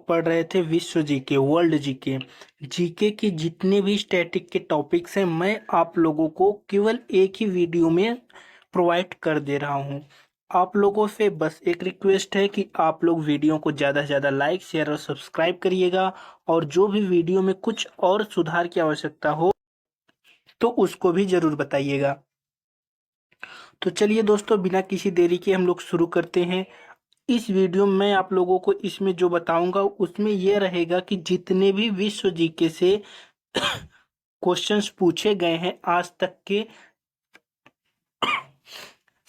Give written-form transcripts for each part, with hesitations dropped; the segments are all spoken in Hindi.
पढ़ रहे थे विश्व जीके, वर्ल्ड जीके। जीके के जितने भी स्टैटिक के टॉपिक्स हैं मैं आप लोगों को केवल एक ही वीडियो में प्रोवाइड कर दे रहा हूं। आप लोगों से बस एक रिक्वेस्ट है कि आप लोग वीडियो को ज़्यादा से ज़्यादा लाइक, शेयर और सब्सक्राइब करिएगा, और जो भी वीडियो में कुछ और सुधार की आवश्यकता हो तो उसको भी ज़रूर बताइएगा। तो चलिए दोस्तों, बिना किसी देरी के हम लोग शुरू करते हैं। इस वीडियो में मैं आप लोगों को इसमें जो बताऊंगा उसमें यह रहेगा कि जितने भी विश्व जीके से क्वेश्चंस पूछे गए हैं आज तक के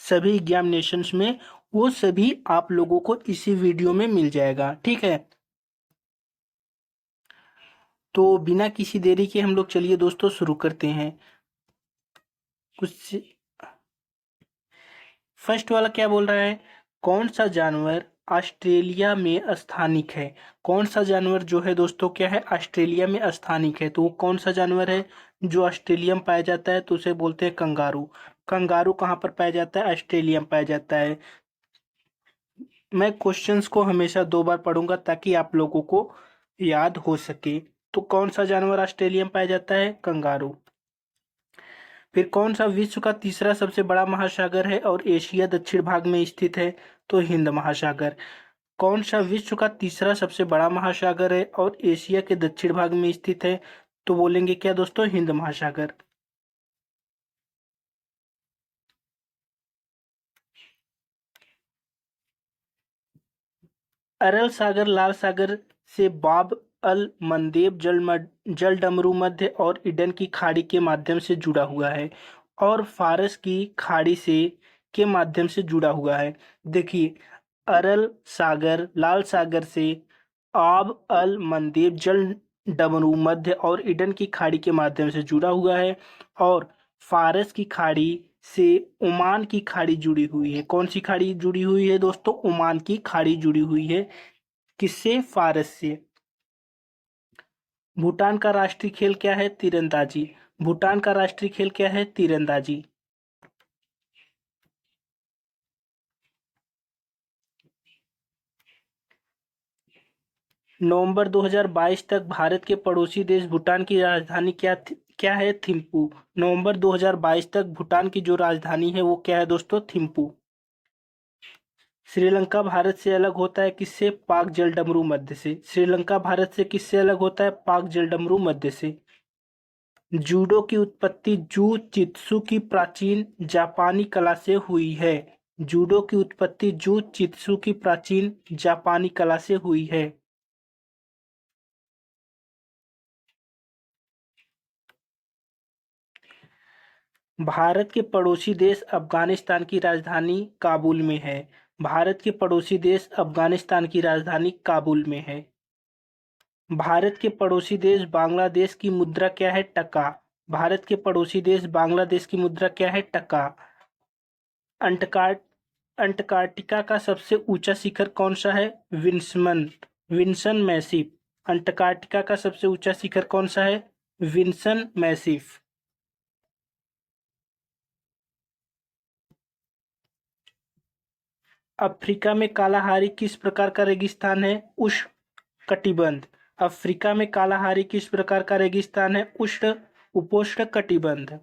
सभी एग्जामिनेशंस में, वो सभी आप लोगों को इसी वीडियो में मिल जाएगा। ठीक है, तो बिना किसी देरी के हम लोग चलिए दोस्तों शुरू करते हैं। कुछ फर्स्ट वाला क्या बोल रहा है, कौन सा जानवर ऑस्ट्रेलिया में स्थानिक है। कौन सा जानवर जो है दोस्तों क्या है, ऑस्ट्रेलिया में स्थानिक है। तो वो कौन सा जानवर है जो ऑस्ट्रेलिया में पाया जाता है, तो उसे बोलते हैं कंगारू। कंगारू कहाँ पर पाया जाता है, ऑस्ट्रेलिया में पाया जाता है। मैं क्वेश्चंस को हमेशा 2 बार पढ़ूंगा ताकि आप लोगों को याद हो सके। तो कौन सा जानवर ऑस्ट्रेलिया में पाया जाता है, कंगारू। फिर कौन सा विश्व का तीसरा सबसे बड़ा महासागर है और एशिया दक्षिण भाग में स्थित है, तो हिंद महासागर। कौन सा विश्व का तीसरा सबसे बड़ा महासागर है और एशिया के दक्षिण भाग में स्थित है, तो बोलेंगे क्या दोस्तों, हिंद महासागर। अरल सागर लाल सागर से बाब अल मंदेब जल डमरू मध्य और ईडन की खाड़ी के माध्यम से जुड़ा हुआ है, और फारस की खाड़ी से के माध्यम से जुड़ा हुआ है। देखिए, अरल सागर लाल सागर से आब अल मंदेब जल डमरू मध्य और ईडन की खाड़ी के माध्यम से जुड़ा हुआ है, और फारस की खाड़ी से ओमान की खाड़ी जुड़ी हुई है। कौन सी खाड़ी जुड़ी हुई है दोस्तों, ओमान की खाड़ी जुड़ी हुई है। किससे, फारस से। भूटान का राष्ट्रीय खेल क्या है, तीरंदाजी। भूटान का राष्ट्रीय खेल क्या है, तीरंदाजी। नवंबर 2022 तक भारत के पड़ोसी देश भूटान की राजधानी क्या है, थिम्पू। नवंबर 2022 तक भूटान की जो राजधानी है वो क्या है दोस्तों, थिम्पू। श्रीलंका भारत से अलग होता है किससे, पाक जल डमरू मध्य से। श्रीलंका भारत से किससे अलग होता है, पाक जल डमरू मध्य से। जूडो की उत्पत्ति जू चित्सु की प्राचीन जापानी कला से हुई है। जूडो की उत्पत्ति जू चित्सु की प्राचीन जापानी कला से हुई है। भारत के पड़ोसी देश अफगानिस्तान की राजधानी काबुल में है। भारत के पड़ोसी देश अफगानिस्तान की राजधानी काबुल में है। भारत के पड़ोसी देश बांग्लादेश की मुद्रा क्या है, टका। भारत के पड़ोसी देश बांग्लादेश की मुद्रा क्या है, टका। अंटार्कटिका का सबसे ऊंचा शिखर कौन सा है, विंसन मैसिफ। अंटार्कटिका का सबसे ऊंचा शिखर कौन सा है, विंसन मैसिफ। अफ्रीका में कालाहारी किस प्रकार का रेगिस्तान है, उष्ण कटिबंध। अफ्रीका में कालाहारी किस प्रकार का रेगिस्तान है, उपोष्ण कटिबंध।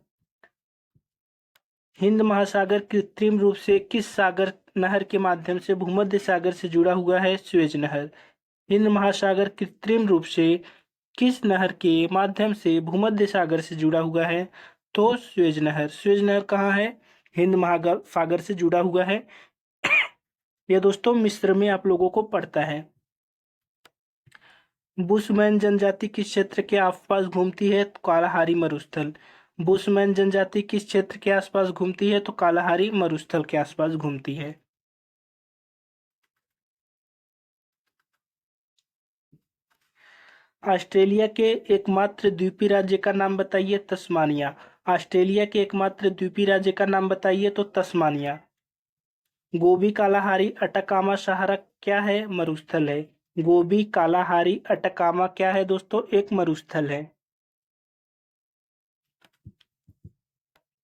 हिंद महासागर कृत्रिम रूप से किस सागर नहर के माध्यम से भूमध्य सागर से जुड़ा हुआ है, स्वेज नहर। हिंद महासागर कृत्रिम रूप से किस नहर के माध्यम से भूमध्य सागर से जुड़ा हुआ है, तो स्वेज नहर। स्वेज नहर कहाँ है, हिंद महासागर से जुड़ा हुआ है। यह दोस्तों मिस्र में आप लोगों को पड़ता है। बुशमैन जनजाति किस क्षेत्र के आसपास घूमती है, तो कालाहारी मरुस्थल। बुशमैन जनजाति किस क्षेत्र के आसपास घूमती है, तो कालाहारी मरुस्थल के आसपास घूमती है। ऑस्ट्रेलिया के एकमात्र द्वीपीय राज्य का नाम बताइए, तस्मानिया। ऑस्ट्रेलिया के एकमात्र द्वीपीय राज्य का नाम बताइए, तो तस्मानिया। गोबी कालाहारी अटाकामा सहारा क्या है, मरुस्थल है। गोबी कालाहारी अटाकामा क्या है दोस्तों, एक मरुस्थल है।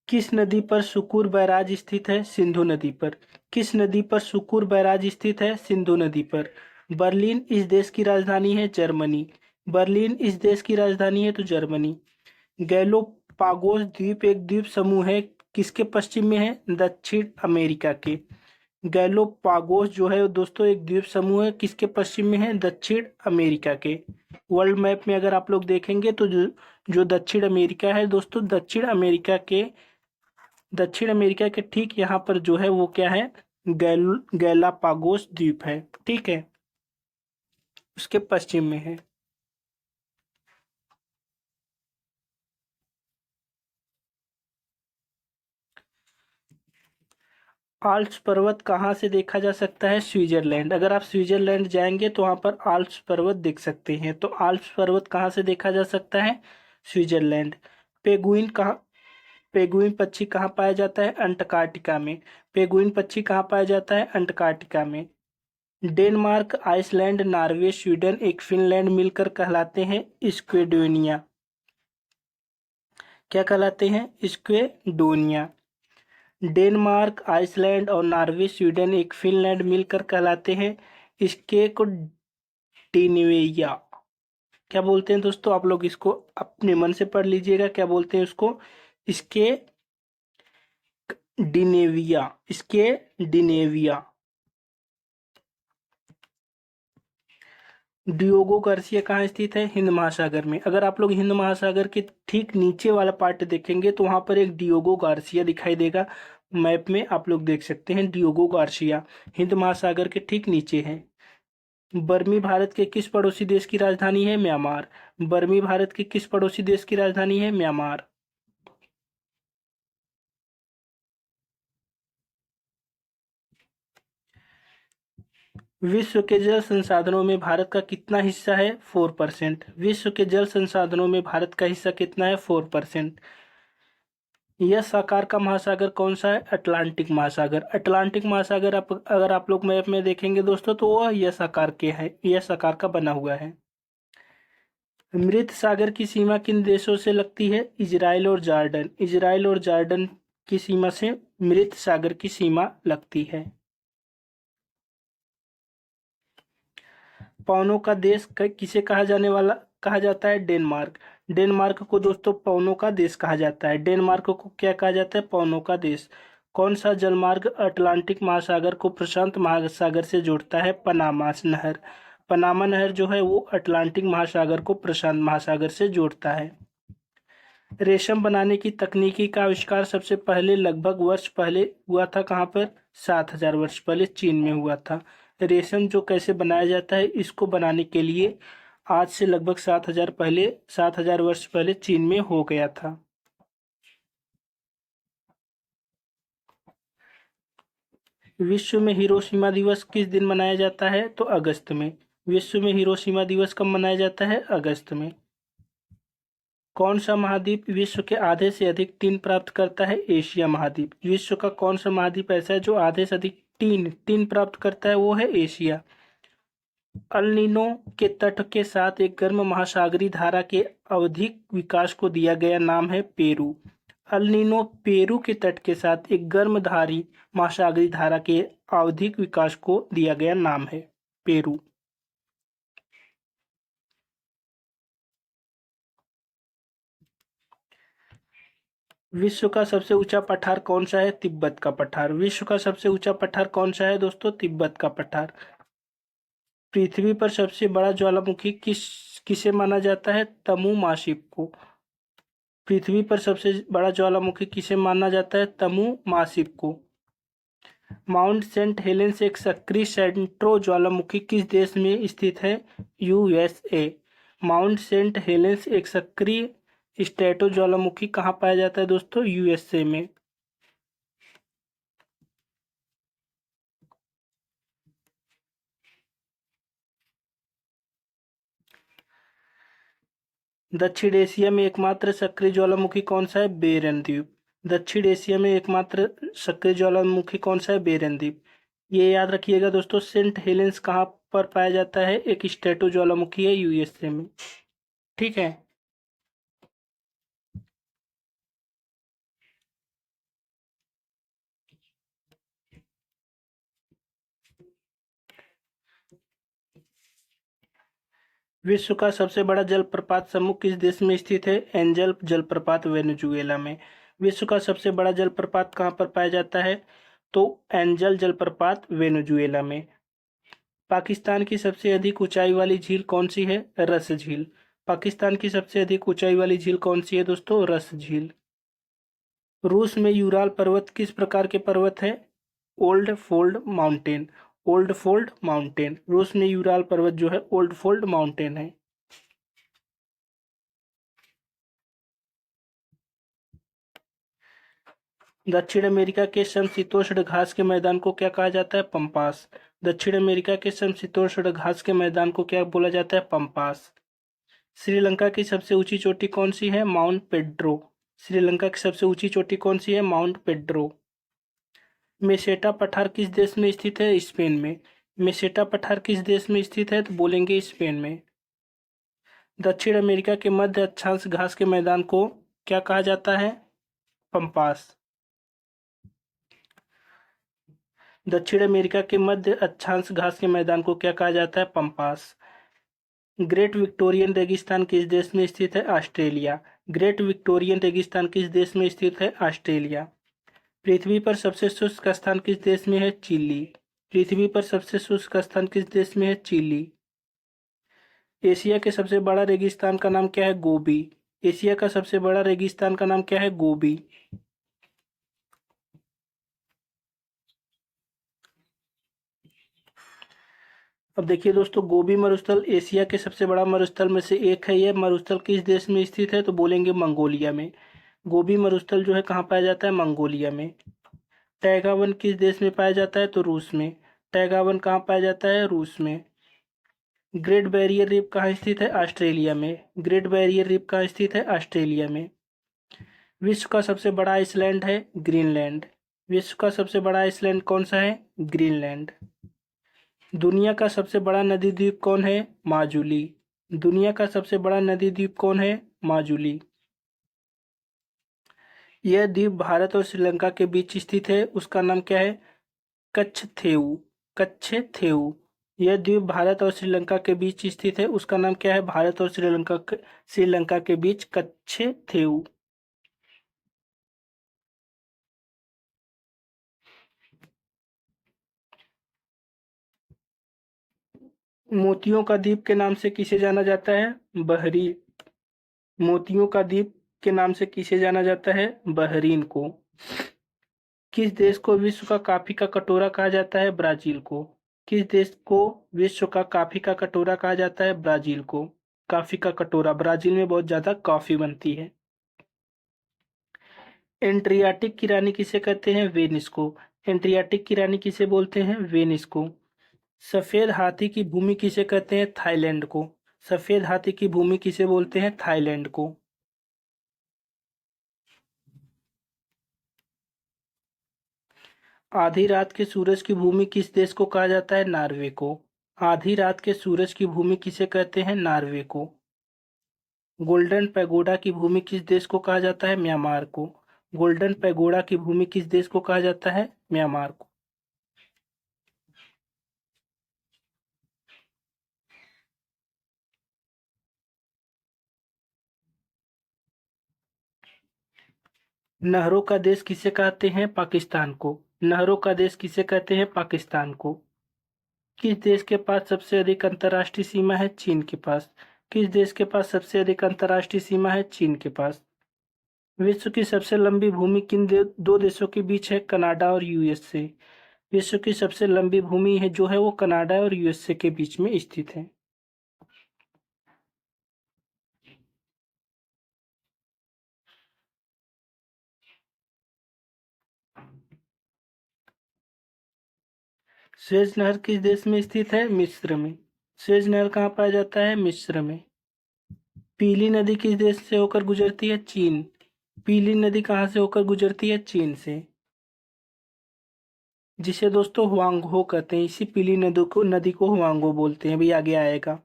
किस नदी पर सुकुर बैराज स्थित है, सिंधु नदी पर। किस नदी पर सुकुर बैराज स्थित है, सिंधु नदी पर। बर्लिन इस देश की राजधानी है जर्मनी। बर्लिन इस देश की राजधानी है तो जर्मनी। गैलोपागोस द्वीप एक द्वीप समूह है, किसके पश्चिम में है? दक्षिण अमेरिका के। गैलोपागोस जो है दोस्तों एक द्वीप समूह है, किसके पश्चिम में है? दक्षिण अमेरिका के। वर्ल्ड मैप में अगर आप लोग देखेंगे तो जो दक्षिण अमेरिका है दोस्तों, दक्षिण अमेरिका के ठीक यहाँ पर जो है वो क्या है? गैलापागोस द्वीप है, ठीक है, उसके पश्चिम में है। आल्प्स पर्वत कहाँ से देखा जा सकता है? स्विट्जरलैंड। अगर आप स्विट्जरलैंड जाएंगे तो वहाँ पर आल्प्स पर्वत देख सकते हैं। तो आल्प्स पर्वत कहाँ से देखा जा सकता है? स्विट्जरलैंड। पेगुइन कहाँ पेगुइन पक्षी कहाँ पाया जाता है? अंटार्कटिका में। पेगुइन पक्षी कहाँ पाया जाता है? अंटार्कटिका में। डेनमार्क, आइसलैंड, नॉर्वे, स्वीडन एक फिनलैंड मिलकर कहलाते हैं स्क्वेडोनिया। क्या कहलाते हैं? स्क्वेडोनिया। डेनमार्क, आइसलैंड और नॉर्वे, स्वीडन एक फिनलैंड मिलकर कहलाते हैं स्केकोडिनेविया। क्या बोलते हैं दोस्तों? आप लोग इसको अपने मन से पढ़ लीजिएगा, क्या बोलते हैं उसको? स्केडिनेविया, स्केडिनेविया। डियोगो गार्सिया कहाँ स्थित है? हिंद महासागर में। अगर आप लोग हिंद महासागर के ठीक नीचे वाला पार्ट देखेंगे तो वहां पर एक डियोगो गार्सिया दिखाई देगा। मैप में आप लोग देख सकते हैं डियोगो गार्सिया हिंद महासागर के ठीक नीचे है। बर्मी भारत के किस पड़ोसी देश की राजधानी है? म्यांमार। बर्मी भारत के किस पड़ोसी देश की राजधानी है? म्यांमार। विश्व के जल संसाधनों में भारत का कितना हिस्सा है? 4%। विश्व के जल संसाधनों में भारत का हिस्सा कितना है? 4%। यस आकार का महासागर कौन सा है? अटलांटिक महासागर। अटलांटिक महासागर अगर आप लोग मैप में देखेंगे दोस्तों तो वह यस आकार के है, यस आकार का बना हुआ है। मृत सागर की सीमा किन देशों से लगती है? इजराइल और जॉर्डन। इजराइल और जॉर्डन की सीमा से मृत सागर की सीमा लगती है। पवनों का देश किसे कहा जाता है? डेनमार्क। डेनमार्क को दोस्तों पवनों का देश कहा जाता है। डेनमार्क को क्या कहा जाता है? पवनों का देश। कौन सा जलमार्ग अटलांटिक महासागर को प्रशांत महासागर से जोड़ता है? पनामा नहर। पनामा नहर जो है वो अटलांटिक महासागर को प्रशांत महासागर से जोड़ता है। रेशम बनाने की तकनीकी का आविष्कार सबसे पहले लगभग वर्ष पहले हुआ था कहाँ पर? 7,000 वर्ष पहले चीन में हुआ था। रेशम जो कैसे बनाया जाता है इसको बनाने के लिए आज से लगभग 7,000 वर्ष पहले चीन में हो गया था। विश्व में हिरोशिमा दिवस किस दिन मनाया जाता है? तो अगस्त में। विश्व में हिरोशिमा दिवस कब मनाया जाता है? अगस्त में। कौन सा महाद्वीप विश्व के आधे से अधिक टीन प्राप्त करता है? एशिया महाद्वीप। विश्व का कौन सा महाद्वीप ऐसा है जो आधे से अधिक टीन प्राप्त करता है? वो है एशिया। अल नीनो के तट के साथ एक गर्म महासागरीय धारा के आवधिक विकास को दिया गया नाम है पेरू। अल नीनो पेरू के तट के साथ एक गर्मधारी महासागरीय धारा के आवधिक विकास को दिया गया नाम है पेरू। विश्व का सबसे ऊंचा पठार कौन सा है? तिब्बत का पठार। विश्व का सबसे ऊंचा पठार कौन सा है दोस्तों? तिब्बत का पठार। पृथ्वी पर सबसे बड़ा ज्वालामुखी किसे माना जाता है? तमु मासिप को। पृथ्वी पर सबसे बड़ा ज्वालामुखी किसे माना जाता है? तमु मासिप को। माउंट सेंट हेलेंस एक सक्रिय सेंट्रो ज्वालामुखी किस देश में स्थित है? यूएसए। माउंट सेंट हेलेंस एक सक्रिय स्ट्रेटो ज्वालामुखी कहाँ पाया जाता है दोस्तों? यूएसए में। दक्षिण एशिया में एकमात्र सक्रिय ज्वालामुखी कौन सा है? बेरन द्वीप। दक्षिण एशिया में एकमात्र सक्रिय ज्वालामुखी कौन सा है? बेरन द्वीप। ये याद रखिएगा दोस्तों। सेंट हेलेंस कहाँ पर पाया जाता है? एक स्ट्रेटो ज्वालामुखी है यूएसए में, ठीक है। विश्व का सबसे बड़ा जलप्रपात समूह किस देश में स्थित है? एंजल जलप्रपात वेनेजुएला में। विश्व का सबसे बड़ा जलप्रपात कहाँ पर पाया जाता है? तो एंजल जलप्रपात वेनेजुएला में। पाकिस्तान की सबसे अधिक ऊंचाई वाली झील कौन सी है? रस झील। पाकिस्तान की सबसे अधिक ऊंचाई वाली झील कौन सी है दोस्तों? रस झील। रूस में यूराल पर्वत किस प्रकार के पर्वत है? Old fold mountain. Old fold mountain. रूस में यूराल पर्वत जो है ओल्ड फोल्ड माउंटेन है। दक्षिण अमेरिका के समशीतोष्ण घास के मैदान को क्या कहा जाता है? पंपास। दक्षिण अमेरिका के समशीतोष्ण घास के मैदान को क्या बोला जाता है? पंपास। श्रीलंका की सबसे ऊंची चोटी कौन सी है? Mount Pedro. श्रीलंका की सबसे ऊंची चोटी कौन सी है? Mount Pedro. मेसेटा पठार किस देश में स्थित है? स्पेन में। मेसेटा पठार किस देश में स्थित है? तो बोलेंगे स्पेन में। दक्षिण अमेरिका के मध्य अक्षांश घास के मैदान को क्या कहा जाता है? पंपास। दक्षिण अमेरिका के मध्य अक्षांश घास के मैदान को क्या कहा जाता है? पंपास। ग्रेट विक्टोरियन रेगिस्तान किस देश में स्थित है? ऑस्ट्रेलिया। ग्रेट विक्टोरियन रेगिस्तान किस देश में स्थित है? ऑस्ट्रेलिया। पृथ्वी पर सबसे शुष्क स्थान किस देश में है? चिली। पृथ्वी पर सबसे शुष्क स्थान किस देश में है? चिली। एशिया के सबसे बड़ा रेगिस्तान का नाम क्या है? गोबी। एशिया का सबसे बड़ा रेगिस्तान का नाम क्या है? गोबी। अब देखिए दोस्तों, गोबी मरुस्थल एशिया के सबसे बड़ा मरुस्थल में से एक है। यह मरुस्थल किस देश में स्थित है? तो बोलेंगे मंगोलिया में। गोबी मरुस्थल जो है कहाँ पाया जाता है? मंगोलिया में। टैगा वन किस देश में पाया जाता है? तो रूस में। टैगा वन कहाँ पाया जाता है? रूस में। ग्रेट बैरियर रीफ कहाँ स्थित है? ऑस्ट्रेलिया में। ग्रेट बैरियर रीफ कहाँ स्थित है? ऑस्ट्रेलिया में। विश्व का सबसे बड़ा आइसलैंड है? ग्रीनलैंड। विश्व का सबसे बड़ा आइसलैंड कौन सा है? ग्रीनलैंड। दुनिया का सबसे बड़ा नदी द्वीप कौन है? माजुली। दुनिया का सबसे बड़ा नदी द्वीप कौन है? माजुली। यह द्वीप भारत और श्रीलंका के बीच स्थित है। उसका नाम क्या है? कच्छथेऊ। कच्छथेऊ। यह द्वीप भारत और श्रीलंका के बीच स्थित है। उसका नाम क्या है? भारत और श्रीलंका के बीच कच्छथेऊ। मोतियों का द्वीप के नाम से किसे जाना जाता है? बहरी। मोतियों का द्वीप के नाम से किसे जाना जाता है? बहरीन को। किस देश को विश्व का कॉफी का कटोरा कहा जाता है? ब्राजील को। किस देश को विश्व का कॉफी का कटोरा कहा जाता है? ब्राजील को। कॉफी का कटोरा, ब्राजील में बहुत ज्यादा कॉफी बनती है। एड्रियाटिक की रानी किसे कहते हैं? वेनिस को। एड्रियाटिक की रानी किसे बोलते हैं? वेनिस को। सफेद हाथी की भूमि किसे कहते हैं? थाईलैंड को। सफेद हाथी की भूमि किसे बोलते हैं? थाईलैंड को। आधी रात के सूरज की भूमि किस देश को कहा जाता है? नॉर्वे को। आधी रात के सूरज की भूमि किसे कहते हैं? नॉर्वे को। गोल्डन पैगोडा की भूमि किस देश को कहा जाता है? म्यांमार को। गोल्डन पैगोडा की भूमि किस देश को कहा जाता है? म्यांमार को। नहरों का देश किसे कहते हैं? पाकिस्तान को। नहरों का देश किसे कहते हैं? पाकिस्तान को। किस देश के पास सबसे अधिक अंतर्राष्ट्रीय सीमा है? चीन के पास। किस देश के पास सबसे अधिक अंतर्राष्ट्रीय सीमा है? चीन के पास। विश्व की सबसे लंबी भूमि दो देशों के बीच है? कनाडा और यूएसए। विश्व की सबसे लंबी भूमि है जो है वो कनाडा और यूएसए के बीच में स्थित है। स्वेज नहर किस देश में स्थित है? मिस्र में। स्वेज नहर कहाँ पाया जाता है? मिस्र में। पीली नदी किस देश से होकर गुजरती है? चीन। पीली नदी कहाँ से होकर गुजरती है? चीन से। जिसे दोस्तों हुआंगहो कहते हैं। इसी पीली नदी को हुआंगो बोलते हैं। अभी आगे आएगा।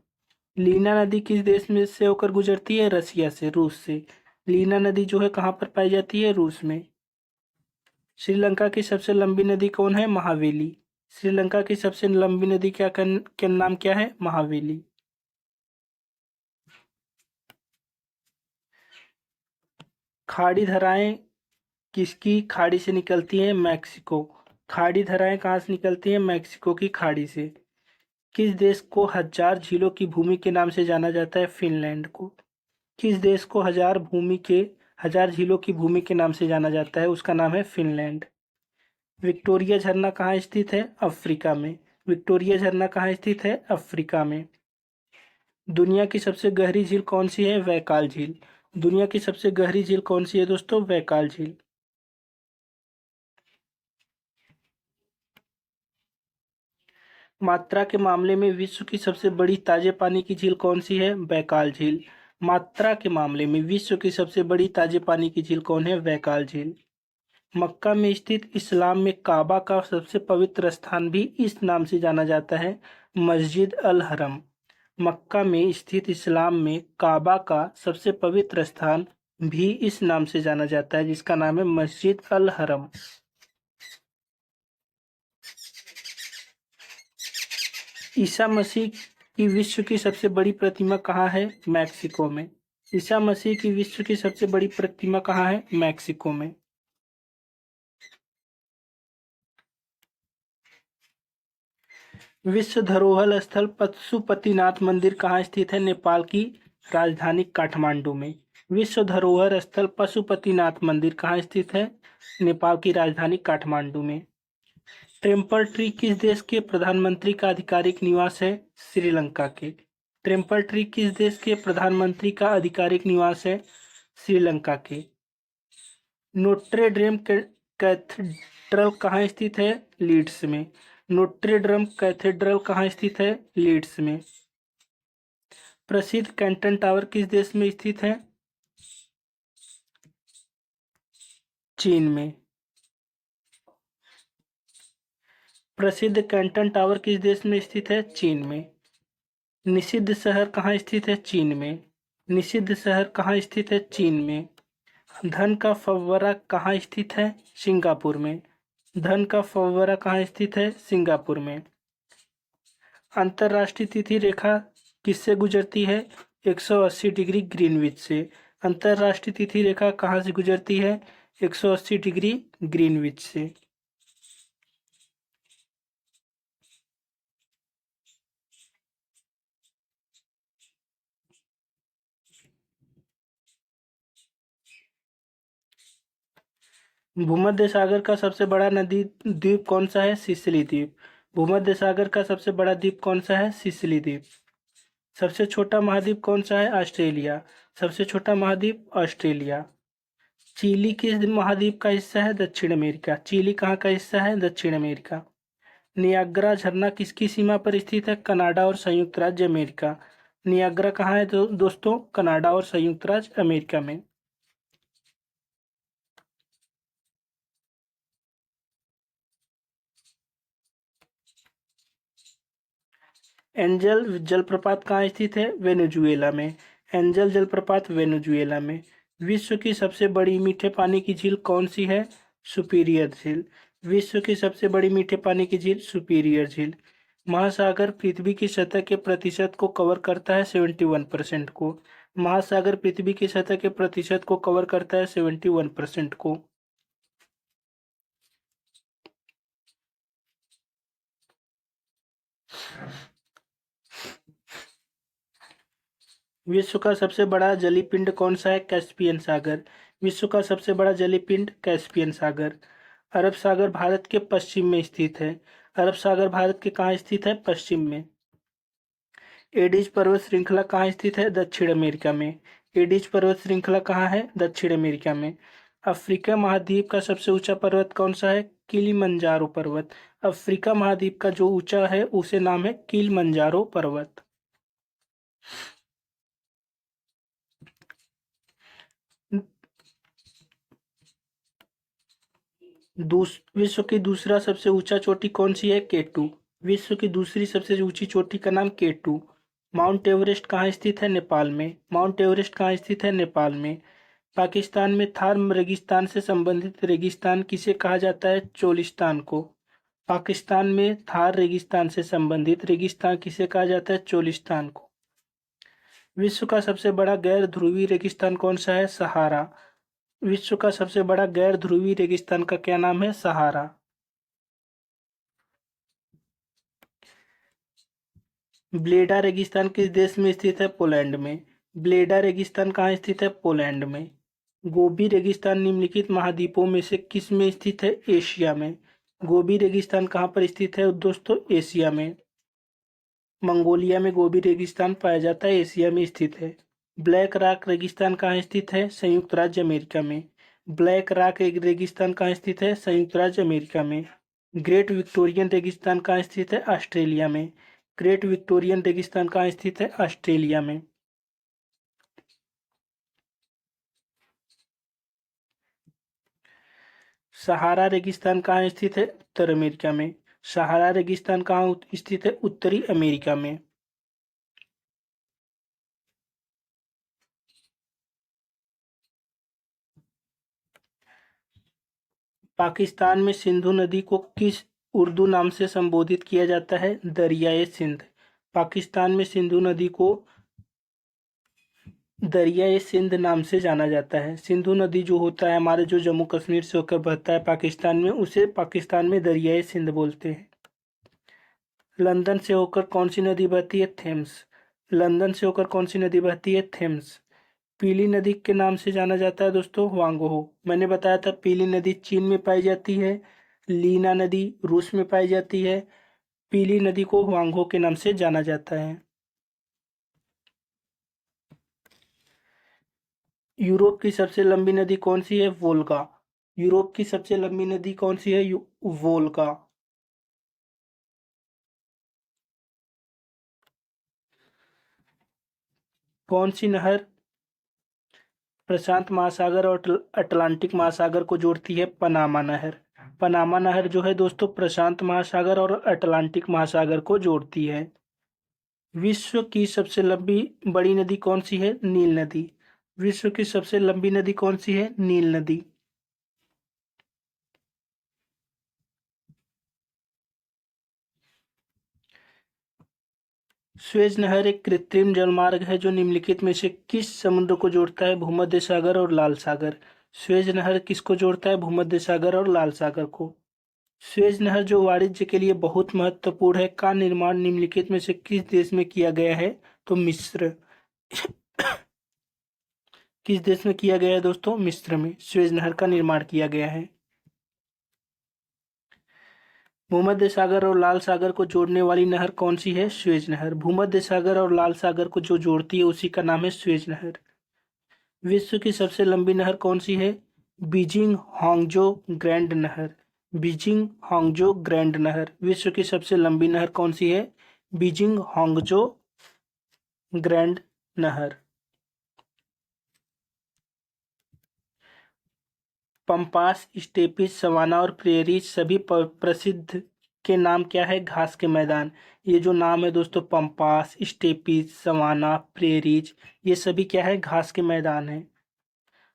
लीना नदी किस देश में से होकर गुजरती है? रसिया से, रूस से। लीना नदी जो है कहाँ पर पाई जाती है? रूस में। श्रीलंका की सबसे लंबी नदी कौन है? महावेली। श्रीलंका की सबसे लंबी नदी क्या नाम क्या है? महावेली। खाड़ी धाराएं किसकी खाड़ी से निकलती हैं? मैक्सिको। खाड़ी धाराएं कहाँ से निकलती हैं? मैक्सिको की खाड़ी से। किस देश को हजार झीलों की भूमि के नाम से जाना जाता है? फिनलैंड को। किस देश को हजार झीलों की भूमि के नाम से जाना जाता है? उसका नाम है फिनलैंड। विक्टोरिया झरना कहाँ स्थित है? अफ्रीका में। विक्टोरिया झरना कहाँ स्थित है? अफ्रीका में। दुनिया की सबसे गहरी झील कौन सी है? वैकाल झील। दुनिया की सबसे गहरी झील कौन सी है दोस्तों? वैकाल झील। मात्रा के मामले में विश्व की सबसे बड़ी ताजे पानी की झील कौन सी है? बैकाल झील। मात्रा के मामले में विश्व की सबसे बड़ी ताजे पानी की झील कौन है? बैकाल झील। मक्का में स्थित इस्लाम में काबा का सबसे पवित्र स्थान भी इस नाम से जाना जाता है, मस्जिद अल हरम। मक्का में स्थित इस्लाम में काबा का सबसे पवित्र स्थान भी इस नाम से जाना जाता है, जिसका नाम है मस्जिद अल हरम। ईसा मसीह की विश्व की सबसे बड़ी प्रतिमा कहाँ है? मैक्सिको में। ईसा मसीह की विश्व की सबसे बड़ी प्रतिमा कहाँ है? मैक्सिको में। विश्व धरोहर स्थल पशुपतिनाथ मंदिर कहाँ स्थित है? नेपाल की राजधानी काठमांडू में। विश्व धरोहर स्थल पशुपतिनाथ मंदिर कहाँ स्थित है? नेपाल की राजधानी काठमांडू में। टेम्पल ट्री किस देश के प्रधानमंत्री का आधिकारिक निवास है? श्रीलंका के। टेम्पल ट्री किस देश के प्रधानमंत्री का आधिकारिक निवास है? श्रीलंका के। नोट्रे डेम कैथेड्रल कहाँ स्थित है? लीड्स में। नोट्रे डेम कैथेड्रल कहाँ स्थित है? लीड्स में। प्रसिद्ध कैंटन टावर किस देश में स्थित है? चीन में। प्रसिद्ध कैंटन टावर किस देश में स्थित है? चीन में। निषिद्ध शहर कहाँ स्थित है? चीन में। निषिद्ध शहर कहाँ स्थित है? चीन में। धन का फव्वारा कहाँ स्थित है? सिंगापुर में। धन का फव्वारा कहाँ स्थित है? सिंगापुर में। अंतर्राष्ट्रीय तिथि रेखा किससे गुजरती है? 180 डिग्री ग्रीनविच से। अंतर्राष्ट्रीय तिथि रेखा कहाँ से गुजरती है? 180 डिग्री ग्रीनविच से। भूमध्य सागर का सबसे बड़ा नदी द्वीप कौन सा है? सिसिली द्वीप। भूमध्य सागर का सबसे बड़ा द्वीप कौन सा है? सिसिली द्वीप। सबसे छोटा महाद्वीप कौन सा है? ऑस्ट्रेलिया। सबसे छोटा महाद्वीप ऑस्ट्रेलिया। चिली किस महाद्वीप का हिस्सा है? दक्षिण अमेरिका। चिली कहाँ का हिस्सा है? दक्षिण अमेरिका। नियाग्रा झरना किसकी सीमा पर स्थित है? कनाडा और संयुक्त राज्य अमेरिका। नियाग्रा कहाँ है दोस्तों? कनाडा और संयुक्त राज्य अमेरिका में। एंजल जलप्रपात कहाँ स्थित है? वेनेजुएला में। एंजल जलप्रपात वेनेजुएला में। विश्व की सबसे बड़ी मीठे पानी की झील कौन सी है? सुपीरियर झील। विश्व की सबसे बड़ी मीठे पानी की झील सुपीरियर झील। महासागर पृथ्वी की सतह के प्रतिशत को कवर करता है 71% को। महासागर पृथ्वी की सतह के प्रतिशत को कवर करता है 71% को। विश्व का सबसे बड़ा जलीय पिंड कौन सा है? कैस्पियन सागर। विश्व का सबसे बड़ा जलीय पिंड कैस्पियन सागर। अरब सागर भारत के पश्चिम में स्थित है। अरब सागर भारत के कहाँ स्थित है? पश्चिम में। एडिज पर्वत श्रृंखला कहाँ स्थित है? दक्षिण अमेरिका में। एडिज पर्वत श्रृंखला कहाँ है? दक्षिण अमेरिका में। अफ्रीका महाद्वीप का सबसे ऊंचा पर्वत कौन सा है? किलिमंजारो पर्वत। अफ्रीका महाद्वीप का जो ऊंचा है उसे नाम है किलिमंजारो पर्वत। विश्व की दूसरा सबसे ऊंचा चोटी कौन सी है? केटू। विश्व की दूसरी सबसे ऊंची चोटी का नाम केटू। माउंट एवरेस्ट कहाँ स्थित है? नेपाल में। माउंट एवरेस्ट कहाँ स्थित है? नेपाल में। पाकिस्तान में थार रेगिस्तान से संबंधित रेगिस्तान किसे कहा जाता है? चोलिस्तान को। पाकिस्तान में थार रेगिस्तान से संबंधित रेगिस्तान किसे कहा जाता है? चोलिस्तान को। विश्व का सबसे बड़ा गैर ध्रुवीय रेगिस्तान कौन सा है? सहारा। विश्व का सबसे बड़ा गैर ध्रुवीय रेगिस्तान का क्या नाम है? सहारा। ब्लेडा रेगिस्तान किस देश में स्थित है? पोलैंड में। ब्लेडा रेगिस्तान कहाँ स्थित है? पोलैंड में। गोबी रेगिस्तान निम्नलिखित महाद्वीपों में से किस में स्थित है? एशिया में। गोबी रेगिस्तान कहाँ पर स्थित है दोस्तों? एशिया में। मंगोलिया में गोबी रेगिस्तान पाया जाता है, एशिया में स्थित है। ब्लैक रॉक रेगिस्तान कहाँ स्थित है? संयुक्त राज्य अमेरिका में। ब्लैक रॉक एक रेगिस्तान कहाँ स्थित है? संयुक्त राज्य अमेरिका में। ग्रेट विक्टोरियन रेगिस्तान कहाँ स्थित है? ऑस्ट्रेलिया में। ग्रेट विक्टोरियन रेगिस्तान कहाँ स्थित है? ऑस्ट्रेलिया में। सहारा रेगिस्तान कहाँ स्थित है? उत्तर अमेरिका में। सहारा रेगिस्तान कहाँ स्थित है? उत्तरी अमेरिका में। पाकिस्तान में सिंधु नदी को किस उर्दू नाम से संबोधित किया जाता है? दरियाए सिंध। पाकिस्तान में सिंधु नदी को दरियाए सिंध नाम से जाना जाता है। सिंधु नदी जो होता है हमारे जो जम्मू कश्मीर से होकर बहता है पाकिस्तान में, उसे पाकिस्तान में दरियाए सिंध बोलते हैं। लंदन से होकर कौन सी नदी बहती है? थेम्स। लंदन से होकर कौन सी नदी बहती है? थेम्स। पीली नदी के नाम से जाना जाता है दोस्तों? वांगहो। मैंने बताया था पीली नदी चीन में पाई जाती है, लीना नदी रूस में पाई जाती है, पीली नदी को वांगहो के नाम से जाना जाता है। यूरोप की सबसे लंबी नदी कौन सी है? वोल्गा। यूरोप की सबसे लंबी नदी कौन सी है? वोल्गा। कौन सी नहर प्रशांत महासागर और अटलांटिक महासागर को जोड़ती है? पनामा नहर। पनामा नहर जो है दोस्तों प्रशांत महासागर और अटलांटिक महासागर को जोड़ती है। विश्व की सबसे लंबी बड़ी नदी कौन सी है? नील नदी। विश्व की सबसे लंबी नदी कौन सी है? नील नदी। स्वेज नहर एक कृत्रिम जलमार्ग है जो निम्नलिखित में से किस समुद्र को जोड़ता है? भूमध्य सागर और लाल सागर। स्वेज नहर किसको जोड़ता है? भूमध्य सागर और लाल सागर को। स्वेज नहर जो वाणिज्य के लिए बहुत महत्वपूर्ण है का निर्माण निम्नलिखित में से किस देश में किया गया है? तो मिस्र। किस देश में किया गया है दोस्तों? मिस्र में स्वेज नहर का निर्माण किया गया है। भूमध्य सागर और लाल सागर को जोड़ने वाली नहर कौन सी है? स्वेज नहर। भूमध्य सागर और लाल सागर को जो जोड़ती है उसी का नाम है स्वेज नहर। विश्व की सबसे लंबी नहर कौन सी है? बीजिंग हांगजो ग्रैंड नहर। बीजिंग हांगजो ग्रैंड नहर विश्व की सबसे लंबी नहर कौन सी है? बीजिंग हांगजो ग्रैंड नहर। पंपास, स्टेपिस, सवाना और प्रेयरीज सभी प्रसिद्ध के नाम क्या है? घास के मैदान। ये जो नाम है दोस्तों पंपास, स्टेपिस, सवाना, प्रेयरीज, ये सभी क्या है? घास के मैदान है।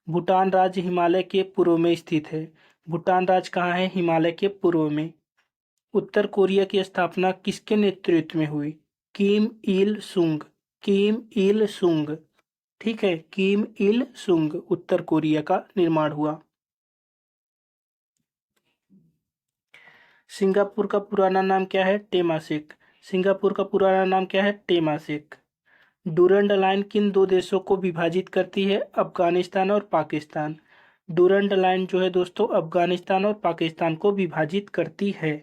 भूटान राज्य हिमालय के पूर्व में स्थित है। भूटान राज्य कहाँ है? हिमालय के पूर्व में। उत्तर कोरिया की स्थापना किसके नेतृत्व में हुई? किम इल सुंग। किम इल सुंग। ठीक है, किम इल सुंग उत्तर कोरिया का निर्माण हुआ। सिंगापुर का पुराना नाम क्या है? टेमासेक। सिंगापुर का पुराना नाम क्या है? टेमासेक। डूरंड लाइन किन दो देशों को विभाजित करती है? अफगानिस्तान और पाकिस्तान। डूरंड लाइन जो है दोस्तों अफगानिस्तान और पाकिस्तान को विभाजित करती है।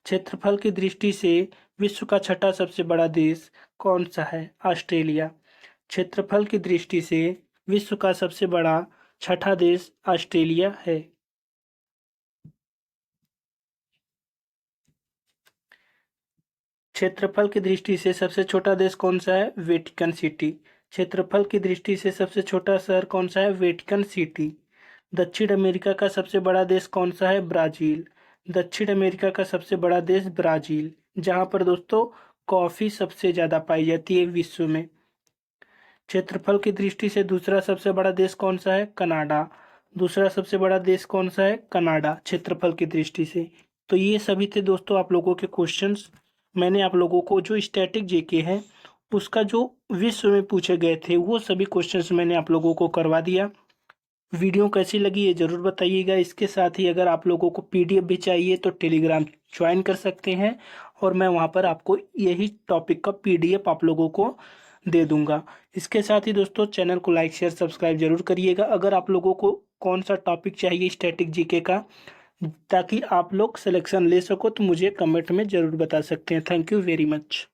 क्षेत्रफल की दृष्टि से विश्व का छठा सबसे बड़ा देश कौन सा है? ऑस्ट्रेलिया। क्षेत्रफल की दृष्टि से विश्व का सबसे बड़ा छठा देश ऑस्ट्रेलिया है। क्षेत्रफल की दृष्टि से सबसे छोटा देश कौन सा है? Vatican city. क्षेत्रफल की दृष्टि से सबसे छोटा शहर कौन सा है? Vatican city. दक्षिण अमेरिका का सबसे बड़ा देश कौन सा है? ब्राजील। दक्षिण अमेरिका का सबसे बड़ा देश ब्राजील, जहां पर दोस्तों कॉफी सबसे ज्यादा पाई जाती है विश्व में। क्षेत्रफल की दृष्टि से दूसरा सबसे बड़ा देश कौन सा है? कनाडा। दूसरा सबसे बड़ा देश कौन सा है? कनाडा, क्षेत्रफल की दृष्टि से। तो ये सभी थे दोस्तों आप लोगों के क्वेश्चंस। मैंने आप लोगों को जो स्टैटिक जीके है उसका जो विश्व में पूछे गए थे वो सभी क्वेश्चंस मैंने आप लोगों को करवा दिया। वीडियो कैसी लगी ये ज़रूर बताइएगा। इसके साथ ही अगर आप लोगों को पीडीएफ भी चाहिए तो टेलीग्राम ज्वाइन कर सकते हैं और मैं वहाँ पर आपको यही टॉपिक का पीडीएफ आप लोगों को दे दूँगा। इसके साथ ही दोस्तों चैनल को लाइक शेयर सब्सक्राइब ज़रूर करिएगा। अगर आप लोगों को कौन सा टॉपिक चाहिए स्टैटिक जीके का, ताकि आप लोग सिलेक्शन ले सको, तो मुझे कमेंट में ज़रूर बता सकते हैं। Thank you very much.